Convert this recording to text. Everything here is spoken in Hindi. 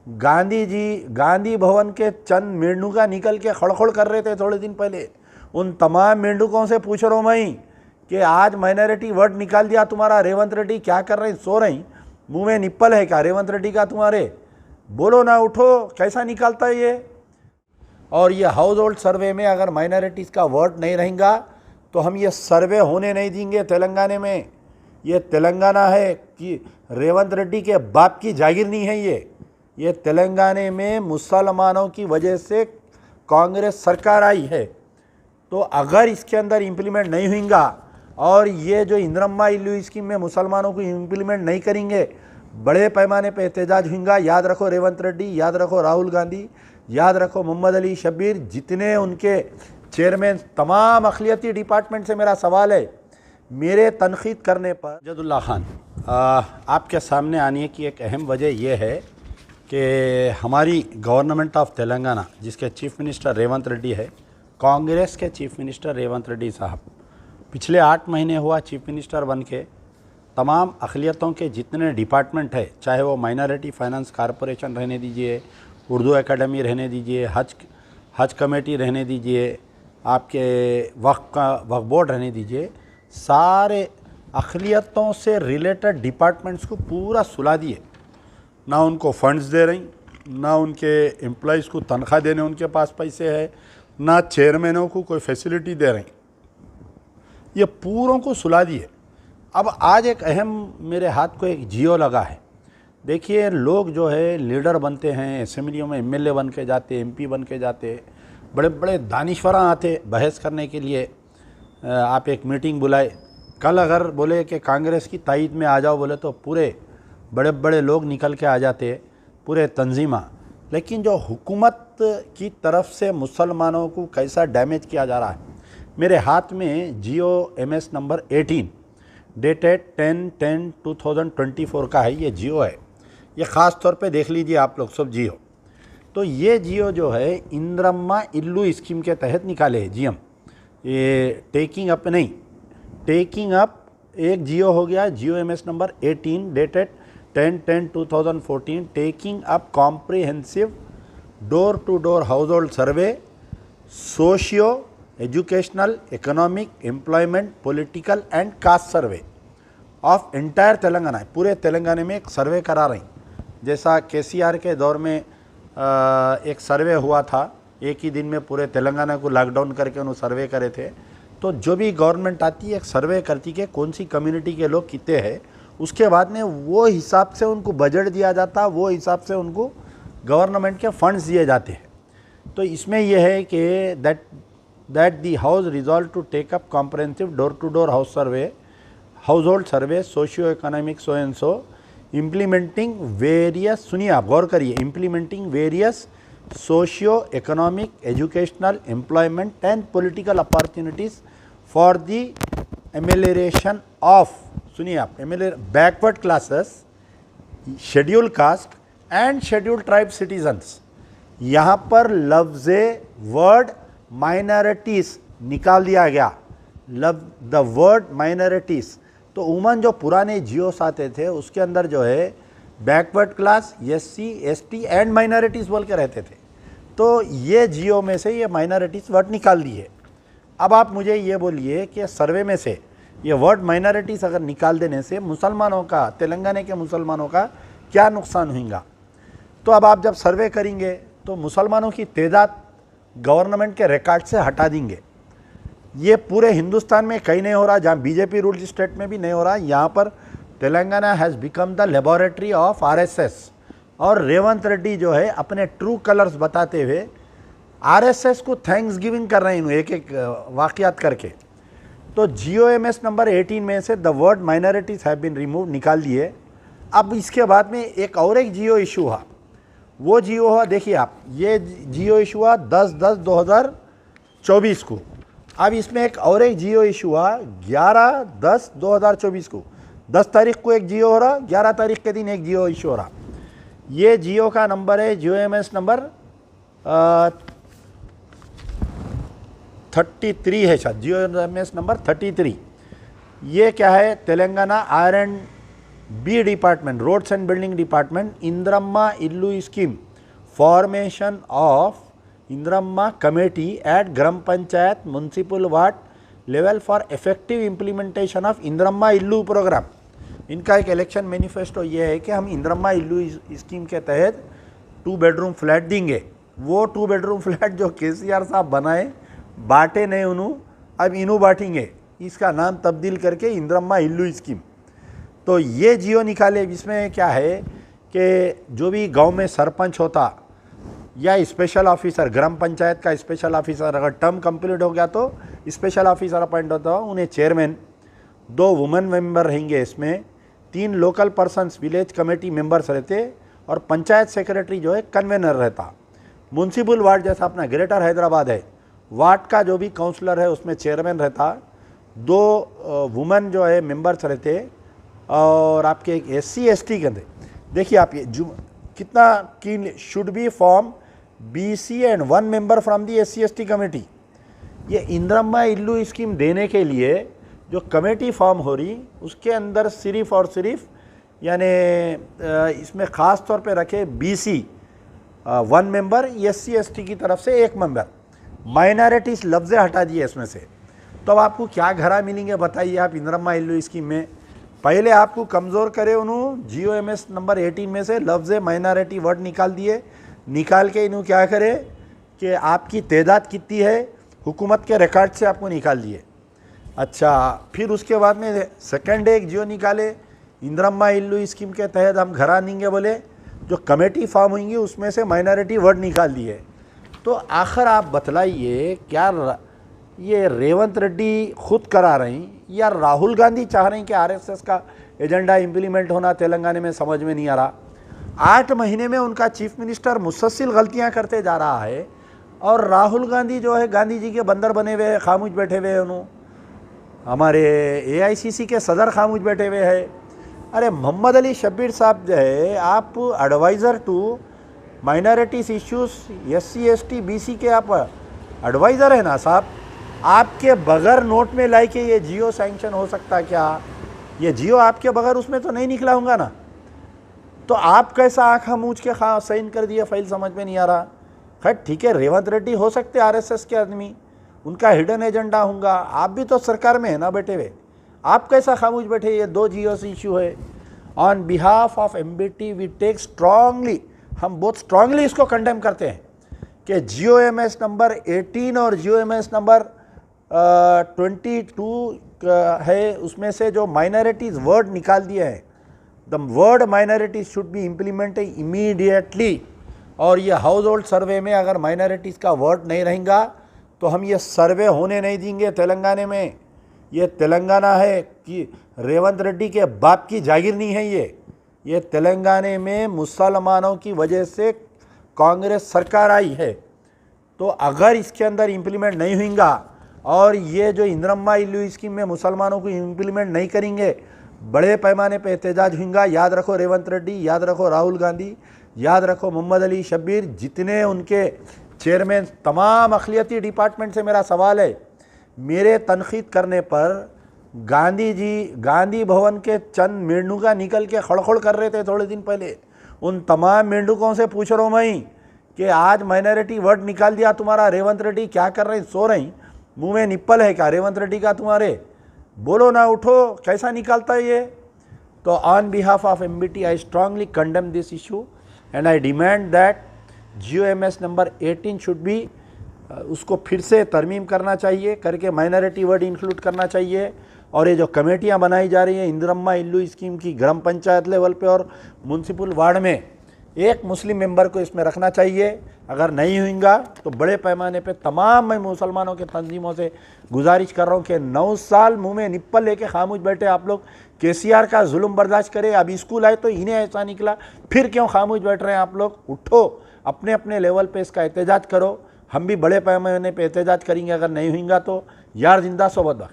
गांधी भवन के चंद मेंढका निकल के खड़खड़ कर रहे थे थोड़े दिन पहले। उन तमाम मेंढकों से पूछ रहा हूँ मैं कि आज माइनॉरिटी वर्ड निकाल दिया तुम्हारा, रेवंत रेड्डी क्या कर रहे हैं, सो रही, मुंह में निप्पल है क्या रेवंत रेड्डी का तुम्हारे? बोलो ना, उठो, कैसा निकालता है ये? और ये हाउस होल्ड सर्वे में अगर माइनॉरिटीज़ का वर्ड नहीं रहेगा तो हम ये सर्वे होने नहीं देंगे तेलंगाना में। ये तेलंगाना है कि रेवंत रेड्डी के बाप की जागीर नहीं है ये तेलंगाना में मुसलमानों की वजह से कांग्रेस सरकार आई है। तो अगर इसके अंदर इम्प्लीमेंट नहीं होगा और ये जो इंदिरम्मा इल्लू स्कीम में मुसलमानों को इम्प्लीमेंट नहीं करेंगे, बड़े पैमाने पे एहतजाज होगा। याद रखो रेवंत रेड्डी, याद रखो राहुल गांधी, याद रखो मोहम्मद अली शब्बीर, जितने उनके चेयरमैन, तमाम अखिलती डिपार्टमेंट से मेरा सवाल है, मेरे तनखीद करने पर जदुल्ला खान आपके सामने आने की एक अहम वजह यह है कि हमारी गवर्नमेंट ऑफ तेलंगाना, जिसके चीफ मिनिस्टर रेवंत रेड्डी है, कांग्रेस के चीफ मिनिस्टर रेवंत रेड्डी साहब पिछले 8 महीने हुआ चीफ मिनिस्टर बन के तमाम अखिलियतों के जितने डिपार्टमेंट है, चाहे वो माइनॉरिटी फाइनेंस कॉरपोरेशन रहने दीजिए, उर्दू एकेडमी रहने दीजिए, हज कमेटी रहने दीजिए, आपके वक्फ बोर्ड रहने दीजिए, सारे अखिलियतों से रिलेटेड डिपार्टमेंट्स को पूरा सुला दिए। ना उनको फंड्स दे रही, ना उनके एम्प्लॉइज़ को तनख्वाह देने उनके पास पैसे है, ना चेयरमैनों को कोई फैसिलिटी दे रही, ये पूरों को सुला दिए। अब आज एक अहम मेरे हाथ को एक जियो लगा है। देखिए, लोग जो है लीडर बनते हैं, असेंबलियों में एमएलए बन के जाते, एमपी बन के जाते, बड़े बड़े दानिश्वरां आते बहस करने के लिए। आप एक मीटिंग बुलाए, कल अगर बोले कि कांग्रेस की तायद में आ जाओ बोले तो पूरे बड़े बड़े लोग निकल के आ जाते, पूरे तंजीमा। लेकिन जो हुकूमत की तरफ से मुसलमानों को कैसा डैमेज किया जा रहा है, मेरे हाथ में जियो MS नंबर 18 डेटेड 10/10/2024 का है। ये जियो है, ये ख़ास तौर पे देख लीजिए आप लोग सब जियो। तो ये जियो जो है इंदिरम्मा इल्लू स्कीम के तहत निकाले है GM। ये टेकिंग अप नहीं, टेकिंग अप एक जियो हो गया, GO MS number 18 dated 10/10/2014, taking up comprehensive door to door household survey, socio educational, economic, employment, political and caste survey of entire Telangana. पूरे तेलंगाना में एक सर्वे करा रही, जैसा KCR के दौर में एक सर्वे हुआ था, एक ही दिन में पूरे तेलंगाना को लॉकडाउन करके उन्होंने सर्वे करे थे। तो जो भी गवर्नमेंट आती है एक सर्वे करती कि कौन सी कम्युनिटी के लोग कितने हैं, उसके बाद में वो हिसाब से उनको बजट दिया जाता, वो हिसाब से उनको गवर्नमेंट के फंड्स दिए जाते हैं। तो इसमें यह है कि that the house resolve to take up comprehensive door to door house survey, household survey, socio economic so and so, implementing various, सुनिए आप गौर करिए, implementing various socio economic, educational, employment and political opportunities for the amelioration of, सुनिए आप, backward classes, scheduled caste and scheduled tribe citizens. यहाँ पर लफ्ज़े वर्ड माइनॉरिटीज़ निकाल दिया गया, द वर्ड माइनॉरिटीज़। तो उमन जो पुराने जियोस आते थे उसके अंदर जो है backward class, SC ST and minorities बोल के रहते थे। तो ये जियो में से ये माइनॉरिटीज़ वर्ड निकाल दिए। अब आप मुझे ये बोलिए कि सर्वे में से ये वर्ड माइनॉरिटीज़ अगर निकाल देने से मुसलमानों का, तेलंगाना के मुसलमानों का क्या नुकसान होगा? तो अब आप जब सर्वे करेंगे तो मुसलमानों की तादाद गवर्नमेंट के रिकॉर्ड से हटा देंगे। ये पूरे हिंदुस्तान में कहीं नहीं हो रहा, जहाँ BJP रूल्ड स्टेट में भी नहीं हो रहा। यहाँ पर Telangana has become the laboratory of RSS। और रेवंत रेड्डी जो है अपने ट्रू कलर्स बताते हुए RSS को थैंक्स गिविंग कर रहे हैं एक एक वाक़यात करके। तो जियो MS नंबर 18 में से the word minorities have been remove निकाल दिए। अब इसके बाद में एक और एक जियो इशू हुआ, वो जियो हुआ, देखिए आप, ये जियो इशू हुआ 10/10/2024 को। अब इसमें एक और एक जियो इशू हुआ 11/10/2024 को। 10 तारीख को एक जियो हो रहा, 11 तारीख के दिन एक जियो इशू हो रहा। ये जियो का नंबर है जियो MS नंबर 33 है शायद, जियो MS नंबर 33। ये क्या है? Telangana R and B department, roads and building department, Indiramma Illu scheme, formation of Indiramma committee at gram panchayat municipal ward level for effective implementation of Indiramma Illu program. इनका एक इलेक्शन मैनिफेस्टो ये है कि हम इंद्रम्मा इल्लू स्कीम के तहत 2 बेडरूम फ्लैट देंगे। वो 2 बेडरूम फ्लैट जो केसीआर साहब बनाए, बांटे नहीं उन्हों, अब इन्हों बांटेंगे, इसका नाम तब्दील करके इंद्रम्मा इल्लू स्कीम। तो ये जियो निकाले, जिसमें क्या है कि जो भी गांव में सरपंच होता या स्पेशल ऑफिसर, ग्राम पंचायत का स्पेशल ऑफिसर, अगर टर्म कंप्लीट हो गया तो स्पेशल ऑफिसर अपॉइंट होता, उन्हें चेयरमैन, 2 वुमेन मेंबर रहेंगे इसमें, 3 local persons village committee members रहते और पंचायत सेक्रेटरी जो है कन्वेनर रहता। म्यूनसिपल वार्ड जैसा अपना ग्रेटर हैदराबाद है, वार्ड का जो भी काउंसलर है उसमें चेयरमैन रहता, 2 वुमेन जो है मेंबर्स रहते और आपके एक SC ST के अंदर देखिए आप ये कितना की should be form BC and 1 member from the SC ST committee. ये इंद्रम्मा इल्लू स्कीम देने के लिए जो कमेटी फॉर्म हो रही उसके अंदर सिर्फ और सिर्फ यानी इसमें ख़ास तौर पे रखे BC 1 मेंबर, SC ST की तरफ से 1 मेंबर, माइनॉरिटीज़ लफ्ज़ हटा दिए इसमें से। तो अब आपको क्या घरा मिलेंगे बताइए आप इंद्रम्मा इल्लू स्कीम में। पहले आपको कमज़ोर करे उन्होंने GOMS नंबर 18 में से लफ्ज़ माइनॉरिटी वर्ड निकाल दिए, निकाल के इन्हों क्या करे कि आपकी तादाद कितनी है हुकूमत के रिकॉर्ड से आपको निकाल दिए। अच्छा, फिर उसके बाद में सेकंड एक जियो निकाले, इंद्रम्मा इल्लू स्कीम के तहत हम घरा देंगे बोले, जो कमेटी फॉर्म होंगी उसमें से माइनॉरिटी वर्ड निकाल दिए। तो आखिर आप बतलाइए क्या ये रेवंत रेड्डी खुद करा रहे हैं या राहुल गांधी चाह रहे हैं कि RSS का एजेंडा इम्प्लीमेंट होना तेलंगाना में, समझ में नहीं आ रहा। 8 महीने में उनका चीफ मिनिस्टर मुसलसल गलतियां करते जा रहा है और राहुल गांधी जो है गांधी जी के बंदर बने हुए हैं, खामोश बैठे हुए हैं। उन्होंने हमारे AICC के सदर खामोश बैठे हुए हैं। अरे मोहम्मद अली शब्बीर साहब जो है, आप adviser to minorities issues SC ST BC के आप एडवाइज़र है ना साहब। आपके बगैर नोट में लाई के ये जियो सैंक्शन हो सकता क्या? ये जियो आपके बगैर उसमें तो नहीं निकला होगा ना। तो आप कैसा आँखा मूझ के साइन कर दिया फाइल, समझ में नहीं आ रहा। खैर ठीक है, रेवंत रेड्डी हो सकते RSS के आदमी, उनका हिडन एजेंडा होगा। आप भी तो सरकार में है ना बैठे हुए, आप कैसा खामोश बैठे? ये 2 जियो से इशू है। On behalf of MBT we take strongly, हम बहुत स्ट्रांगली इसको कंडेम करते हैं कि GOMS नंबर 18 और GOMS नंबर 22 है, उसमें से जो माइनॉरिटीज़ वर्ड निकाल दिए हैं, the word minorities should be implemented immediately. और ये हाउस होल्ड सर्वे में अगर माइनॉरिटीज़ का वर्ड नहीं रहेगा तो हम ये सर्वे होने नहीं देंगे तेलंगाना में। ये तेलंगाना है कि रेवंत रेड्डी के बाप की जागीर नहीं है। ये तेलंगाना में मुसलमानों की वजह से कांग्रेस सरकार आई है। तो अगर इसके अंदर इम्प्लीमेंट नहीं होगा और ये जो इंद्रम्मा इल्लू स्कीम में मुसलमानों को इम्प्लीमेंट नहीं करेंगे, बड़े पैमाने पे एहतजाज होगा। याद रखो रेवंत रेड्डी, याद रखो राहुल गांधी, याद रखो मोहम्मद अली शब्बीर, जितने उनके चेयरमैन, तमाम अखिलियती डिपार्टमेंट से मेरा सवाल है, मेरे तनखीद करने पर गांधी जी गांधी भवन के चंद मेंढका निकल के खड़खड़ कर रहे थे थोड़े दिन पहले। उन तमाम मेंढकों से पूछ रहा हूँ मैं कि आज माइनॉरिटी वर्ड निकाल दिया तुम्हारा, रेवंत रेड्डी क्या कर रहे हैं? सो रही, मुंह में निप्पल है क्या रेवंत रेड्डी का तुम्हारे? बोलो ना, उठो, कैसा निकालता है ये? तो on behalf of MBT I strongly condemn this issue and I demand that GOMS number 18 should be, उसको फिर से तरमीम करना चाहिए, करके माइनॉरिटी वर्ड इंक्लूड करना चाहिए। और ये जो कमेटियां बनाई जा रही हैं इंद्रम्मा इल्लू स्कीम की ग्राम पंचायत लेवल पे और म्यूनसिपल वार्ड में, एक मुस्लिम मेंबर को इसमें रखना चाहिए। अगर नहीं होगा तो बड़े पैमाने पे तमाम मैं मुसलमानों के तंजीमों से गुजारिश कर रहा हूँ कि 9 साल मुंह में निप्पल लेके खामोश बैठे आप लोग, KCR का जुल्म बर्दाश्त करे। अब स्कूल आए तो इन्हें ऐसा निकला, फिर क्यों खामोश बैठ रहे हैं आप लोग? उठो, अपने अपने लेवल पे इसका एहतजाज करो। हम भी बड़े पैमाने पे एहतजाज करेंगे अगर नहीं होगा तो। यार जिंदा सोबत।